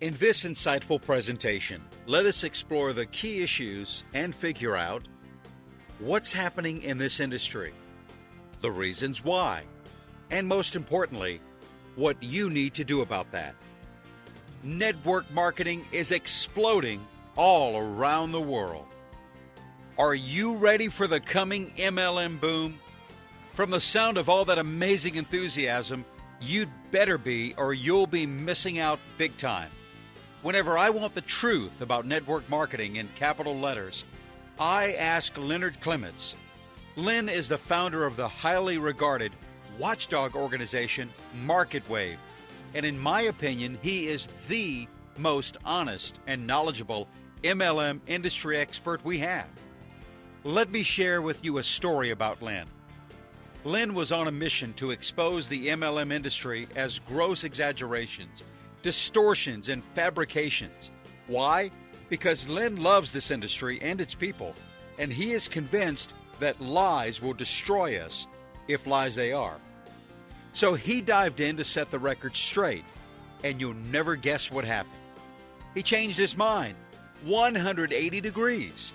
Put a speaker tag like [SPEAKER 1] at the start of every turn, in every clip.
[SPEAKER 1] In this insightful presentation, let us explore the key issues and figure out what's happening in this industry, the reasons why, and most importantly, what you need to do about that. Network marketing is exploding all around the world. Are you ready for the coming MLM boom? From the sound of all that amazing enthusiasm, you'd better be, or you'll be missing out big time. Whenever I want the truth about network marketing in capital letters, I ask Leonard Clements. Len is the founder of the highly regarded watchdog organization MarketWave, and in my opinion, he is the most honest and knowledgeable MLM industry expert we have. Let me share with you a story about Len. Len was on a mission to expose the MLM industry as gross exaggerations, distortions, and fabrications. Why? Because Len loves this industry and its people, and he is convinced that lies will destroy us, if lies they are. So he dived in to set the record straight, and you'll never guess what happened. He changed his mind 180 degrees.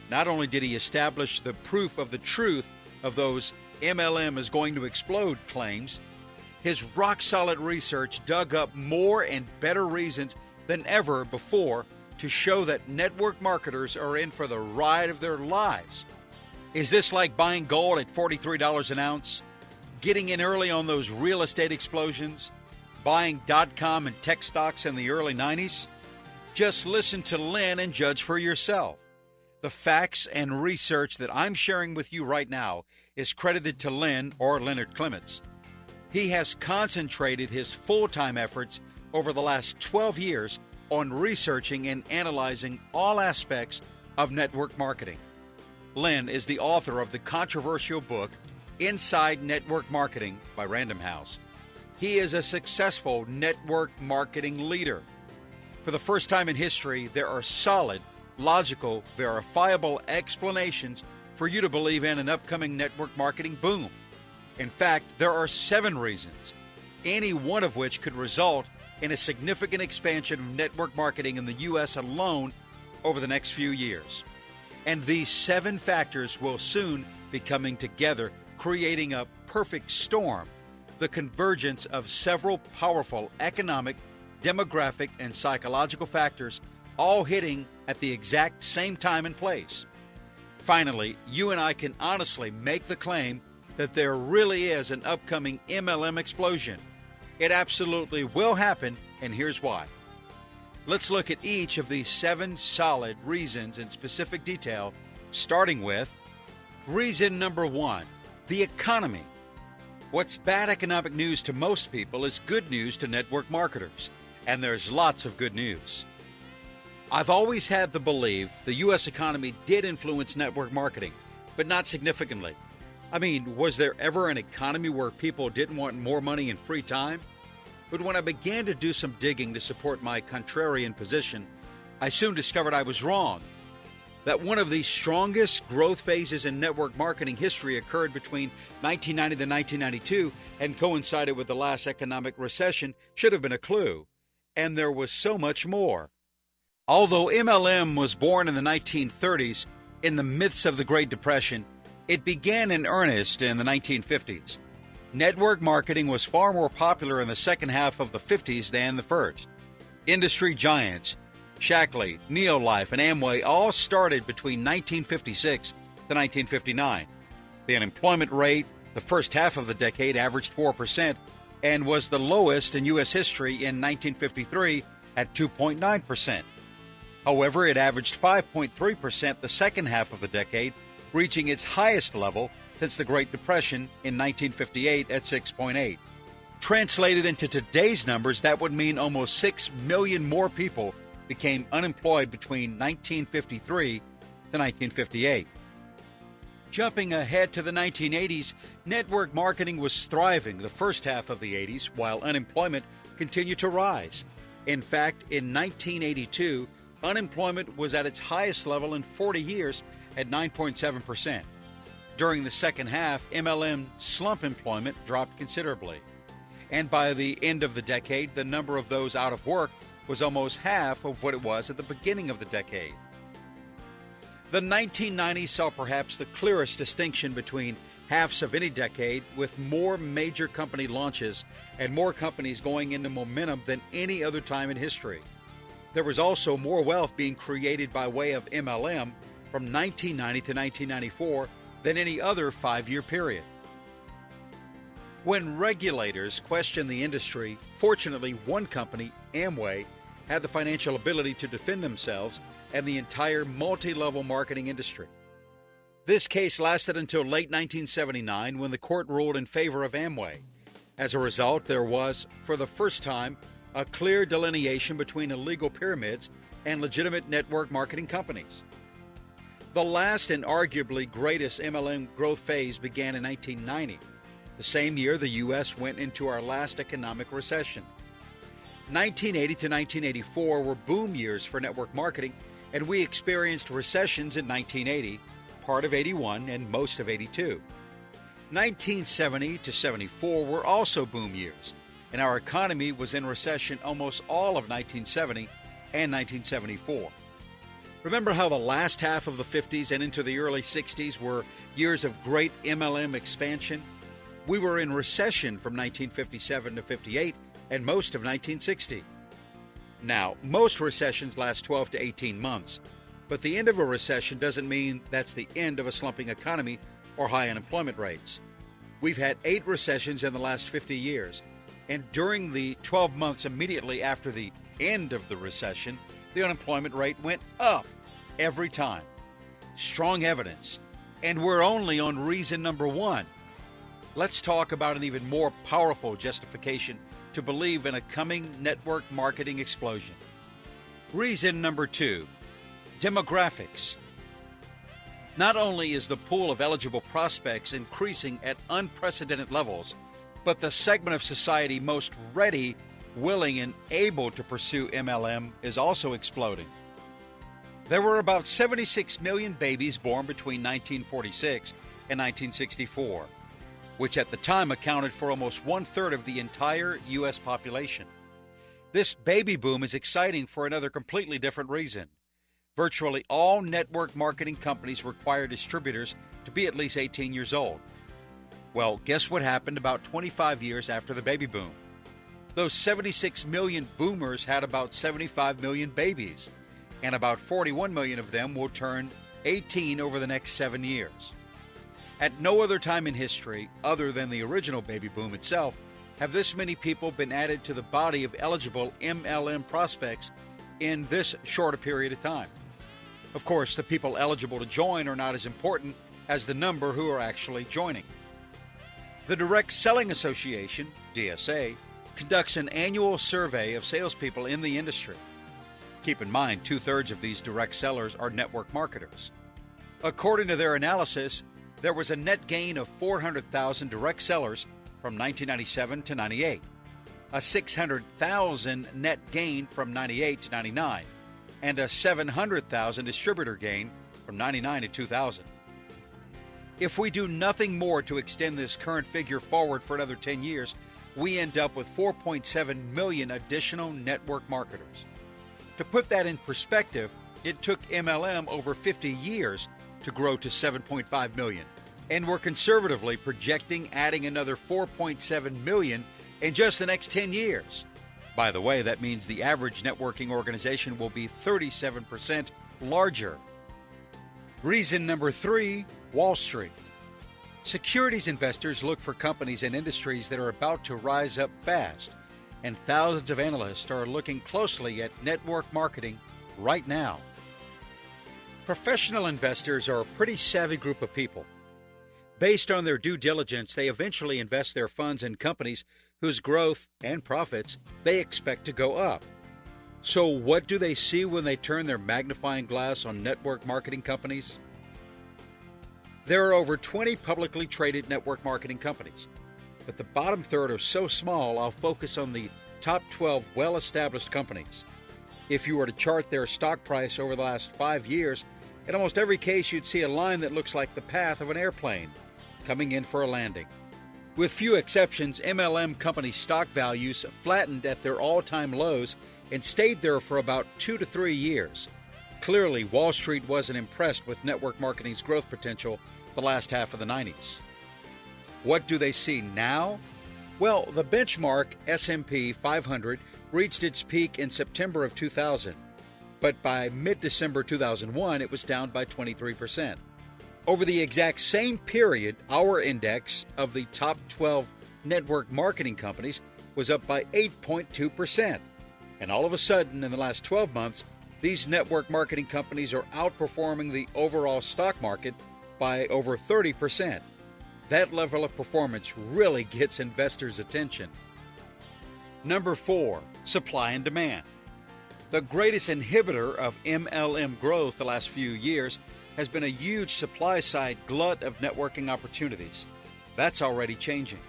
[SPEAKER 1] Not only did he establish the proof of the truth of those MLM is going to explode claims, his rock-solid research dug up more and better reasons than ever before to show that network marketers are in for the ride of their lives. Is this like buying gold at $43 an ounce? Getting in early on those real estate explosions? Buying .com and tech stocks in the early 90s? Just listen to Len and judge for yourself. The facts and research that I'm sharing with you right now is credited to Len, or Leonard Clements. He has concentrated his full-time efforts over the last 12 years on researching and analyzing all aspects of network marketing. Len is the author of the controversial book, Inside Network Marketing by Random House. He is a successful network marketing leader. For the first time in history, there are solid, logical, verifiable explanations for you to believe in an upcoming network marketing boom. In fact, there are 7 reasons, any one of which could result in a significant expansion of network marketing in the U.S. alone over the next few years. And these 7 factors will soon be coming together, creating a perfect storm, the convergence of several powerful economic, demographic, and psychological factors all hitting at the exact same time and place. Finally, you and I can honestly make the claim that there really is an upcoming MLM explosion. It absolutely will happen, and here's why. Let's look at each of these 7 solid reasons in specific detail, starting with reason number 1, the economy. What's bad economic news to most people is good news to network marketers, and there's lots of good news. I've always had the belief the U.S. economy did influence network marketing, but not significantly. I mean, was there ever an economy where people didn't want more money and free time? But when I began to do some digging to support my contrarian position, I soon discovered I was wrong. That one of the strongest growth phases in network marketing history occurred between 1990 and 1992 and coincided with the last economic recession should have been a clue. And there was so much more. Although MLM was born in the 1930s, in the midst of the Great Depression, it began in earnest in the 1950s. Network marketing was far more popular in the second half of the 50s than the first. Industry giants, Shackley, Neolife, and Amway all started between 1956 to 1959. The unemployment rate the first half of the decade averaged 4% and was the lowest in U.S. history in 1953 at 2.9%. However, it averaged 5.3% the second half of the decade, reaching its highest level since the Great Depression in 1958 at 6.8. Translated into today's numbers, that would mean almost 6 million more people became unemployed between 1953 to 1958. Jumping ahead to the 1980s, network marketing was thriving the first half of the 80s, while unemployment continued to rise. In fact, in 1982, unemployment was at its highest level in 40 years at 9.7%. During the second half, MLM slump employment dropped considerably. And by the end of the decade, the number of those out of work was almost half of what it was at the beginning of the decade. The 1990s saw perhaps the clearest distinction between halves of any decade, with more major company launches and more companies going into momentum than any other time in history. There was also more wealth being created by way of MLM from 1990 to 1994 than any other 5-year period. When regulators questioned the industry, fortunately one company, Amway, had the financial ability to defend themselves and the entire multi-level marketing industry. This case lasted until late 1979 when the court ruled in favor of Amway. As a result, there was, for the first time, a clear delineation between illegal pyramids and legitimate network marketing companies. The last and arguably greatest MLM growth phase began in 1990, the same year the U.S. went into our last economic recession. 1980 to 1984 were boom years for network marketing, and we experienced recessions in 1980, part of 81, and most of 82. 1970 to 74 were also boom years, and our economy was in recession almost all of 1970 and 1974. Remember how the last half of the 50s and into the early 60s were years of great MLM expansion? We were in recession from 1957 to 58 and most of 1960. Now, most recessions last 12 to 18 months, but the end of a recession doesn't mean that's the end of a slumping economy or high unemployment rates. We've had 8 recessions in the last 50 years, and during the 12 months immediately after the end of the recession, the unemployment rate went up every time. Strong evidence, and we're only on reason number 1. Let's talk about an even more powerful justification to believe in a coming network marketing explosion. Reason number 2, demographics. Not only is the pool of eligible prospects increasing at unprecedented levels, but the segment of society most ready, willing, and able to pursue MLM is also exploding. There were about 76 million babies born between 1946 and 1964, which at the time accounted for almost 1/3 of the entire U.S. population. This baby boom is exciting for another completely different reason. Virtually all network marketing companies require distributors to be at least 18 years old. Well, guess what happened about 25 years after the baby boom? Those 76 million boomers had about 75 million babies, and about 41 million of them will turn 18 over the next 7 years. At no other time in history, other than the original baby boom itself, have this many people been added to the body of eligible MLM prospects in this short a period of time. Of course, the people eligible to join are not as important as the number who are actually joining. The Direct Selling Association, DSA, conducts an annual survey of salespeople in the industry. Keep in mind, 2/3 of these direct sellers are network marketers. According to their analysis, there was a net gain of 400,000 direct sellers from 1997 to 98, a 600,000 net gain from 98 to 99, and a 700,000 distributor gain from 99 to 2000. If we do nothing more to extend this current figure forward for another 10 years, we end up with 4.7 million additional network marketers. To put that in perspective, it took MLM over 50 years to grow to 7.5 million, and we're conservatively projecting adding another 4.7 million in just the next 10 years. By the way, that means the average networking organization will be 37% larger. Reason number 3, Wall Street. Securities investors look for companies and industries that are about to rise up fast, and thousands of analysts are looking closely at network marketing right now. Professional investors are a pretty savvy group of people. Based on their due diligence, they eventually invest their funds in companies whose growth and profits they expect to go up. So what do they see when they turn their magnifying glass on network marketing companies? There are over 20 publicly traded network marketing companies, but the bottom third are so small I'll focus on the top 12 well-established companies. If you were to chart their stock price over the last 5 years, in almost every case you'd see a line that looks like the path of an airplane coming in for a landing. With few exceptions, MLM company stock values flattened at their all-time lows and stayed there for about 2 to 3 years. Clearly, Wall Street wasn't impressed with network marketing's growth potential the last half of the 90s. What do they see now? Well, the benchmark S&P 500 reached its peak in September of 2000, but by mid-December 2001, it was down by 23%. Over the exact same period, our index of the top 12 network marketing companies was up by 8.2%. And all of a sudden, in the last 12 months, these network marketing companies are outperforming the overall stock market by over 30%. That level of performance really gets investors' attention. Number 4, supply and demand. The greatest inhibitor of MLM growth the last few years has been a huge supply-side glut of networking opportunities. That's already changing.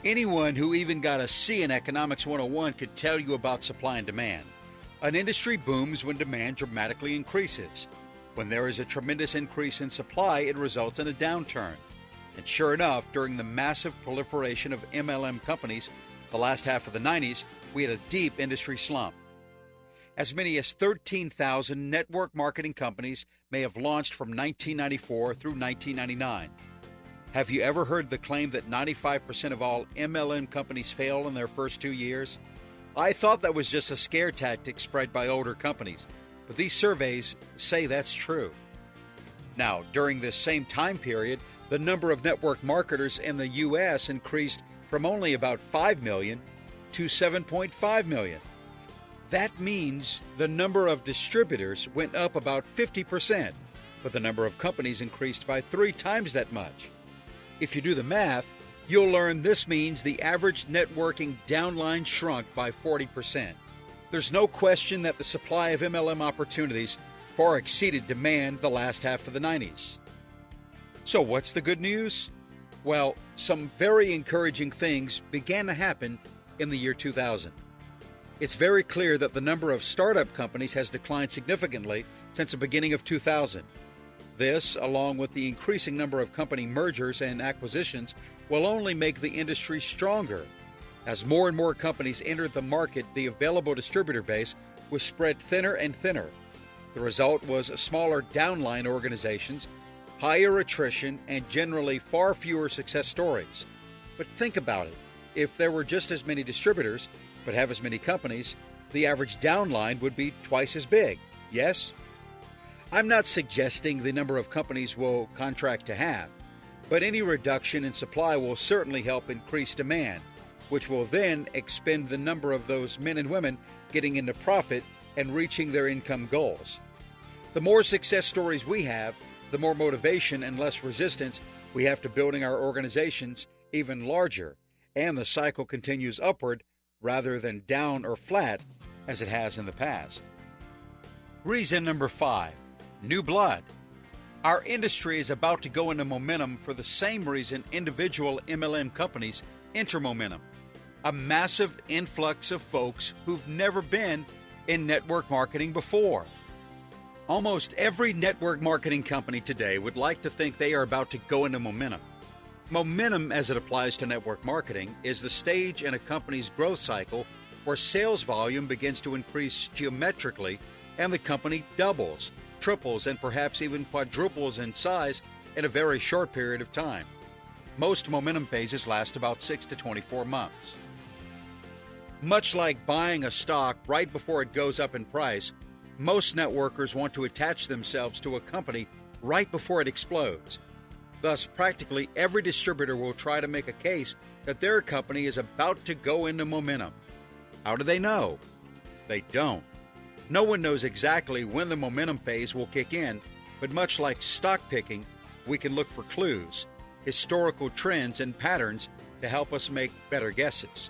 [SPEAKER 1] Anyone who even got a C in Economics 101 could tell you about supply and demand. An industry booms when demand dramatically increases. When there is a tremendous increase in supply, it results in a downturn. And sure enough, during the massive proliferation of MLM companies the last half of the 90s, we had a deep industry slump. As many as 13,000 network marketing companies may have launched from 1994 through 1999. Have you ever heard the claim that 95% of all MLM companies fail in their first 2 years? I thought that was just a scare tactic spread by older companies, but these surveys say that's true. Now, during this same time period, the number of network marketers in the U.S. increased from only about 5 million to 7.5 million. That means the number of distributors went up about 50%, but the number of companies increased by 3 times that much. If you do the math, you'll learn this means the average networking downline shrunk by 40%. There's no question that the supply of MLM opportunities far exceeded demand the last half of the 90s. So what's the good news? Well, some very encouraging things began to happen in the year 2000. It's very clear that the number of startup companies has declined significantly since the beginning of 2000. This, along with the increasing number of company mergers and acquisitions, will only make the industry stronger. As more and more companies entered the market, the available distributor base was spread thinner and thinner. The result was smaller downline organizations, higher attrition, and generally far fewer success stories. But think about it. If there were just as many distributors, but have as many companies, the average downline would be twice as big, yes? I'm not suggesting the number of companies will contract to half, but any reduction in supply will certainly help increase demand, which will then expand the number of those men and women getting into profit and reaching their income goals. The more success stories we have, the more motivation and less resistance we have to building our organizations even larger, and the cycle continues upward rather than down or flat as it has in the past. Reason number 5, new blood. Our industry is about to go into momentum for the same reason individual MLM companies enter momentum. A massive influx of folks who've never been in network marketing before. Almost every network marketing company today would like to think they are about to go into momentum. Momentum, as it applies to network marketing, is the stage in a company's growth cycle where sales volume begins to increase geometrically and the company doubles, triples, and perhaps even quadruples in size in a very short period of time. Most momentum phases last about 6 to 24 months. Much like buying a stock right before it goes up in price, most networkers want to attach themselves to a company right before it explodes. Thus, practically every distributor will try to make a case that their company is about to go into momentum. How do they know? They don't. No one knows exactly when the momentum phase will kick in, but much like stock picking, we can look for clues, historical trends, and patterns to help us make better guesses.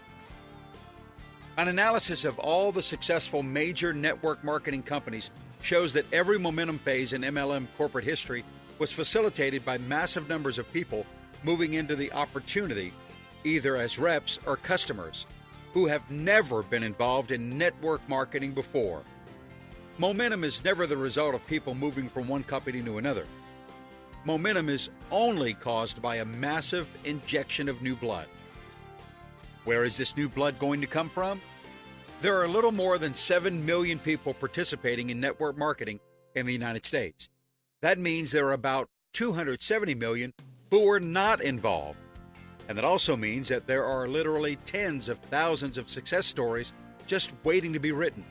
[SPEAKER 1] An analysis of all the successful major network marketing companies shows that every momentum phase in MLM corporate history was facilitated by massive numbers of people moving into the opportunity, either as reps or customers, who have never been involved in network marketing before. Momentum is never the result of people moving from one company to another. Momentum is only caused by a massive injection of new blood. Where is this new blood going to come from? There are a little more than 7 million people participating in network marketing in the United States. That means there are about 270 million who are not involved. And that also means that there are literally tens of thousands of success stories just waiting to be written.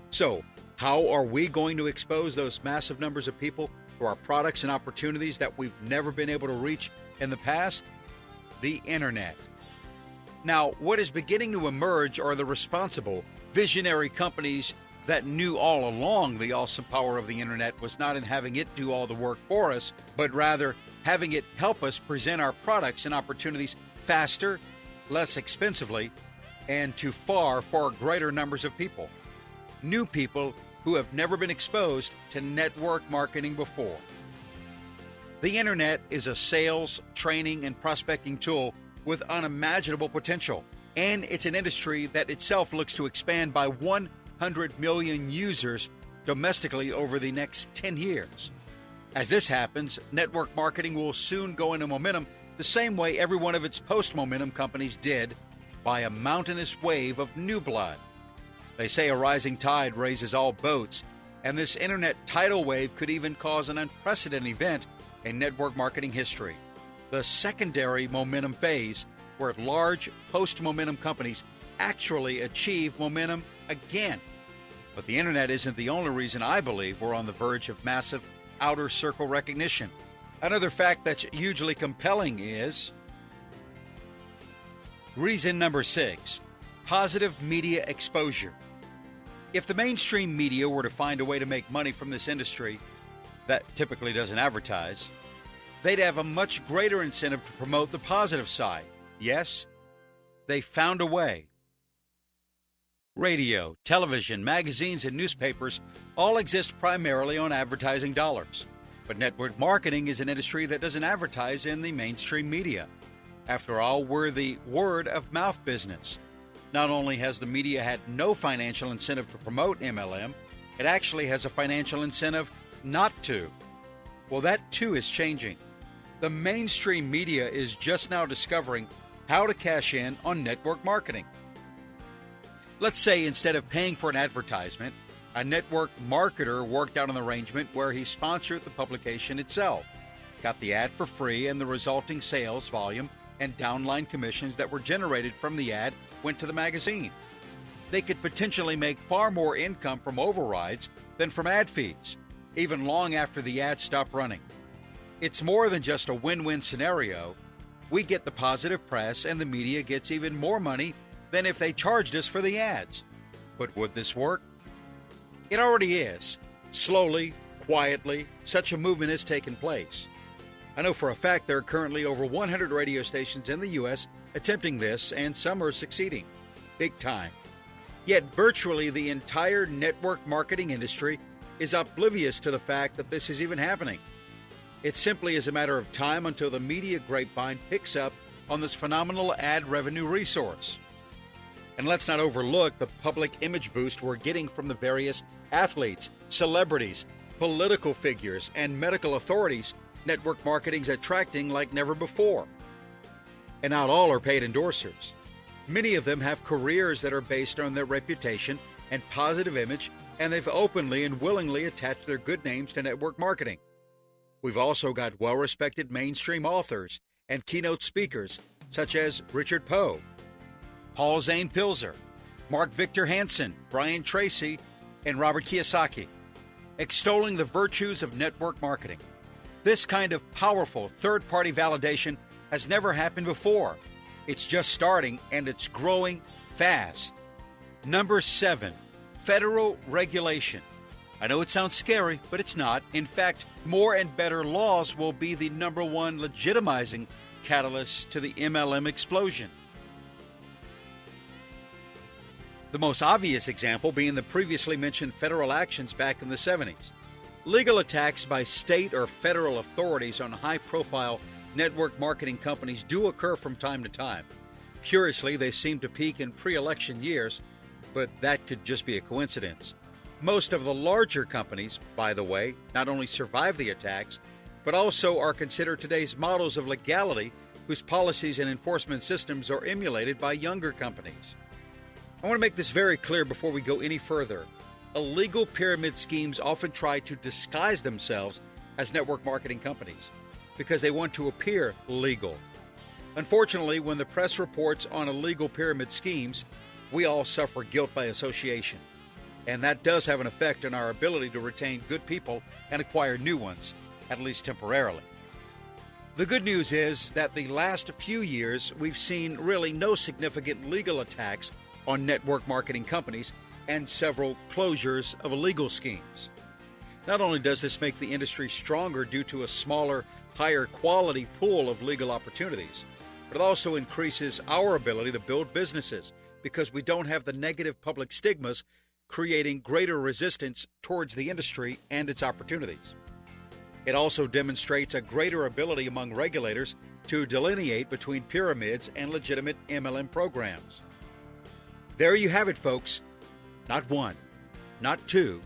[SPEAKER 1] So, how are we going to expose those massive numbers of people to our products and opportunities that we've never been able to reach in the past? The Internet. Now, what is beginning to emerge are the responsible, visionary companies that knew all along the awesome power of the Internet was not in having it do all the work for us, but rather having it help us present our products and opportunities faster, less expensively, and to far, far greater numbers of people. New people who have never been exposed to network marketing before. The Internet is a sales, training, and prospecting tool with unimaginable potential, and it's an industry that itself looks to expand by 100 million users domestically over the next 10 years. As this happens, network marketing will soon go into momentum the same way every one of its post-momentum companies did, by a mountainous wave of new blood. They say a rising tide raises all boats, and this internet tidal wave could even cause an unprecedented event in network marketing history. The secondary momentum phase, where large post-momentum companies actually achieve momentum again. But the internet isn't the only reason I believe we're on the verge of massive outer circle recognition. Another fact that's hugely compelling is reason number 6, positive media exposure. If the mainstream media were to find a way to make money from this industry that typically doesn't advertise, they'd have a much greater incentive to promote the positive side. Yes, they found a way. Radio, television, magazines, and newspapers all exist primarily on advertising dollars. But network marketing is an industry that doesn't advertise in the mainstream media. After all, we're the word-of-mouth business. Not only has the media had no financial incentive to promote MLM, it actually has a financial incentive not to. Well, that too is changing. The mainstream media is just now discovering how to cash in on network marketing. Let's say instead of paying for an advertisement, a network marketer worked out an arrangement where he sponsored the publication itself, got the ad for free, and the resulting sales volume and downline commissions that were generated from the ad went to the magazine. They could potentially make far more income from overrides than from ad fees, even long after the ad stopped running. It's more than just a win-win scenario. We get the positive press, and the media gets even more money than if they charged us for the ads. But would this work? It already is. Slowly, quietly, such a movement has taken place. I know for a fact there are currently over 100 radio stations in the U.S. attempting this, and some are succeeding. Big time. Yet virtually the entire network marketing industry is oblivious to the fact that this is even happening. It simply is a matter of time until the media grapevine picks up on this phenomenal ad revenue resource. And let's not overlook the public image boost we're getting from the various athletes, celebrities, political figures, and medical authorities network marketing's attracting like never before. And not all are paid endorsers. Many of them have careers that are based on their reputation and positive image, and they've openly and willingly attached their good names to network marketing. We've also got well-respected mainstream authors and keynote speakers such as Richard Poe, Paul Zane Pilzer, Mark Victor Hansen, Brian Tracy, and Robert Kiyosaki, extolling the virtues of network marketing. This kind of powerful third-party validation has never happened before. It's just starting, and it's growing fast. Number 7, federal regulation. I know it sounds scary, but it's not. In fact, more and better laws will be the number one legitimizing catalyst to the MLM explosion. The most obvious example being the previously mentioned federal actions back in the 70s. Legal attacks by state or federal authorities on high-profile network marketing companies do occur from time to time. Curiously, they seem to peak in pre-election years, but that could just be a coincidence. Most of the larger companies, by the way, not only survive the attacks, but also are considered today's models of legality whose policies and enforcement systems are emulated by younger companies. I want to make this very clear before we go any further. Illegal pyramid schemes often try to disguise themselves as network marketing companies because they want to appear legal. Unfortunately, when the press reports on illegal pyramid schemes, we all suffer guilt by association. And that does have an effect on our ability to retain good people and acquire new ones, at least temporarily. The good news is that the last few years we've seen really no significant legal attacks on network marketing companies and several closures of illegal schemes. Not only does this make the industry stronger due to a smaller, higher quality pool of legal opportunities, but it also increases our ability to build businesses because we don't have the negative public stigmas creating greater resistance towards the industry and its opportunities. It also demonstrates a greater ability among regulators to delineate between pyramids and legitimate MLM programs. There you have it, folks. Not one, not two,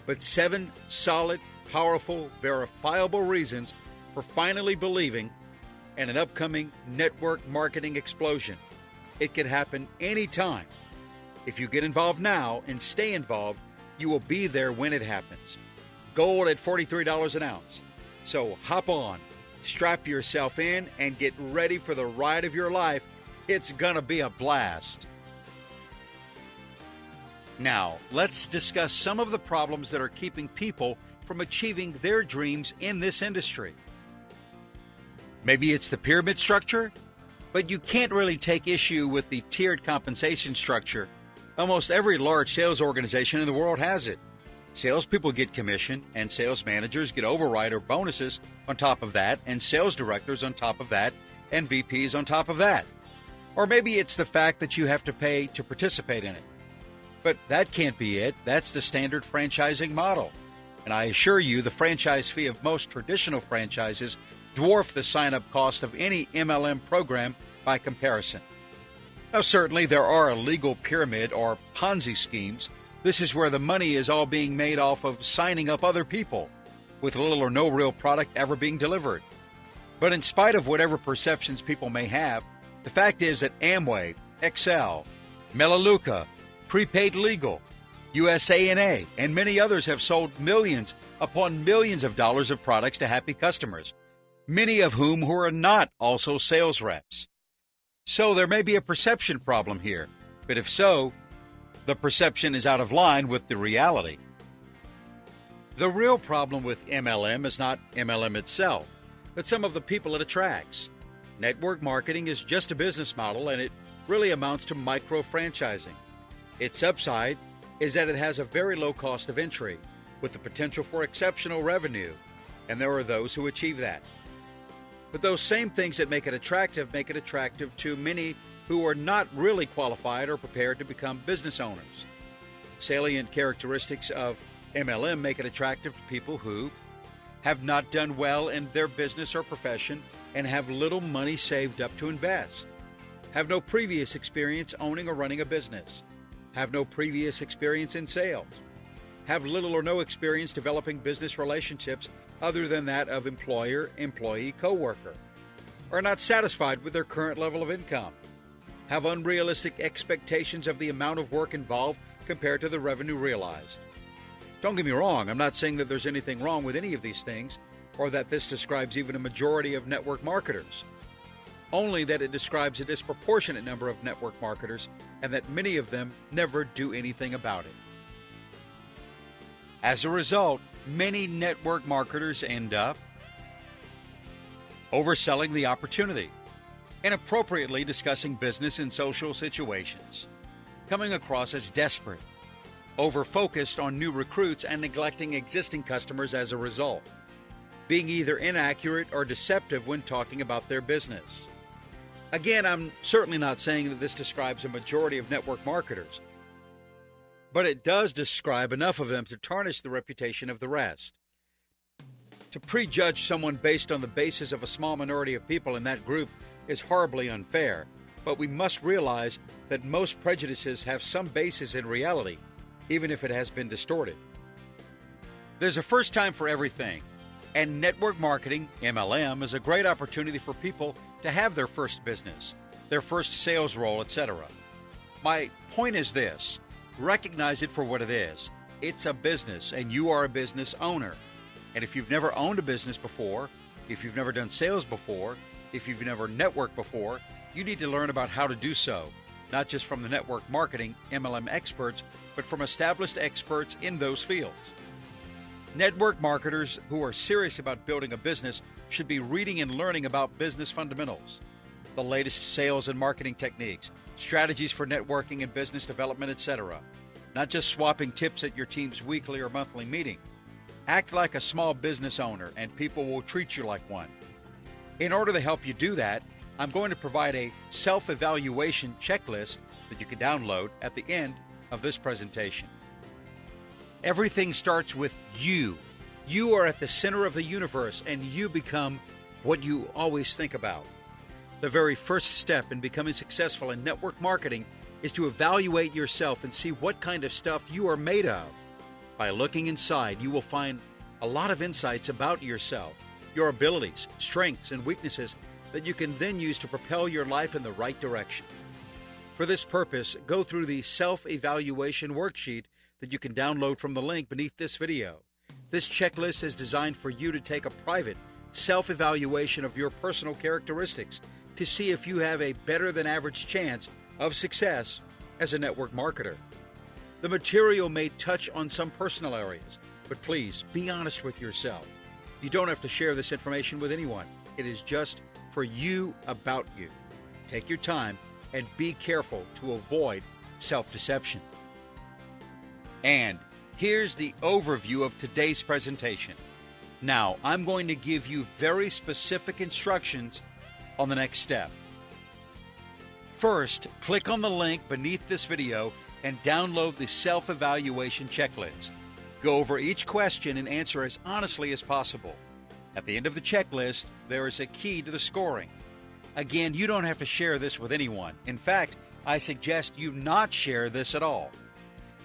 [SPEAKER 1] but 7 solid, powerful, verifiable reasons for finally believing in an upcoming network marketing explosion. It could happen anytime. If you get involved now and stay involved, you will be there when it happens. Gold at $43 an ounce. So hop on, strap yourself in, and get ready for the ride of your life. It's gonna be a blast. Now, let's discuss some of the problems that are keeping people from achieving their dreams in this industry. Maybe it's the pyramid structure, but you can't really take issue with the tiered compensation structure. Almost every large sales organization in the world has it. Salespeople get commission, and sales managers get override or bonuses on top of that, and sales directors on top of that, and VPs on top of that. Or maybe it's the fact that you have to pay to participate in it. But that can't be it. That's the standard franchising model. And I assure you, the franchise fee of most traditional franchises dwarf the sign-up cost of any MLM program by comparison. Now, certainly there are illegal pyramid or Ponzi schemes. This is where the money is all being made off of signing up other people, with little or no real product ever being delivered. But in spite of whatever perceptions people may have, the fact is that Amway, Excel, Melaleuca, Prepaid Legal, USANA, and many others have sold millions upon millions of dollars of products to happy customers, many of whom who are not also sales reps. So there may be a perception problem here, but if so, the perception is out of line with the reality. The real problem with MLM is not MLM itself, but some of the people it attracts. Network marketing is just a business model, and it really amounts to micro-franchising. Its upside is that it has a very low cost of entry, with the potential for exceptional revenue, and there are those who achieve that. But those same things that make it attractive to many who are not really qualified or prepared to become business owners. Salient characteristics of MLM make it attractive to people who have not done well in their business or profession and have little money saved up to invest, have no previous experience owning or running a business, have no previous experience in sales, have little or no experience developing business relationships other than that of employer-employee co-worker, are not satisfied with their current level of income, have unrealistic expectations of the amount of work involved compared to the revenue realized. Don't get me wrong, I'm not saying that there's anything wrong with any of these things, or that this describes even a majority of network marketers. Only that it describes a disproportionate number of network marketers, and that many of them never do anything about it. As a result, many network marketers end up overselling the opportunity, inappropriately discussing business and social situations, coming across as desperate, over-focused on new recruits and neglecting existing customers as a result, being either inaccurate or deceptive when talking about their business. Again, I'm certainly not saying that this describes a majority of network marketers, but it does describe enough of them to tarnish the reputation of the rest. To prejudge someone based on the basis of a small minority of people in that group is horribly unfair, but we must realize that most prejudices have some basis in reality, even if it has been distorted. There's a first time for everything, and network marketing, MLM, is a great opportunity for people to have their first business, their first sales role, etc. My point is this: recognize it for what it is. It's a business, and you are a business owner. And if you've never owned a business before, if you've never done sales before, if you've never networked before, you need to learn about how to do so, not just from the network marketing MLM experts, but from established experts in those fields. Network marketers who are serious about building a business should be reading and learning about business fundamentals, the latest sales and marketing techniques, strategies for networking and business development, etc. Not just swapping tips at your team's weekly or monthly meeting. Act like a small business owner and people will treat you like one. In order to help you do that, I'm going to provide a self-evaluation checklist that you can download at the end of this presentation. Everything starts with you. You are at the center of the universe, and you become what you always think about. The very first step in becoming successful in network marketing is to evaluate yourself and see what kind of stuff you are made of. By looking inside, you will find a lot of insights about yourself, your abilities, strengths, and weaknesses that you can then use to propel your life in the right direction. For this purpose, go through the self-evaluation worksheet that you can download from the link beneath this video. This checklist is designed for you to take a private self-evaluation of your personal characteristics to see if you have a better than average chance of success as a network marketer. The material may touch on some personal areas, but please be honest with yourself. You don't have to share this information with anyone. It is just for you, about you. Take your time and be careful to avoid self-deception. And here's the overview of today's presentation. Now, I'm going to give you very specific instructions on the next step. First, click on the link beneath this video and download the self-evaluation checklist. Go over each question and answer as honestly as possible. At the end of the checklist, there is a key to the scoring. Again, you don't have to share this with anyone. In fact, I suggest you not share this at all.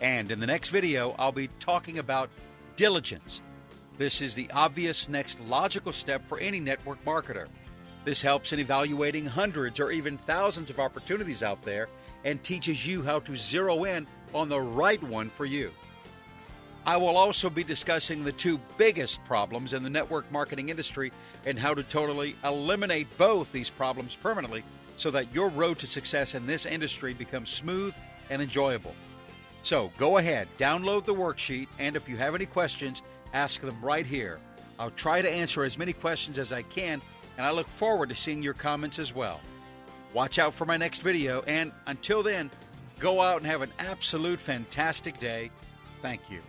[SPEAKER 1] And in the next video, I'll be talking about diligence. This is the obvious next logical step for any network marketer. This helps in evaluating hundreds or even thousands of opportunities out there and teaches you how to zero in on the right one for you. I will also be discussing the two biggest problems in the network marketing industry and how to totally eliminate both these problems permanently so that your road to success in this industry becomes smooth and enjoyable. So go ahead, download the worksheet, and if you have any questions, ask them right here. I'll try to answer as many questions as I can, and I look forward to seeing your comments as well. Watch out for my next video, and until then, go out and have an absolute fantastic day. Thank you.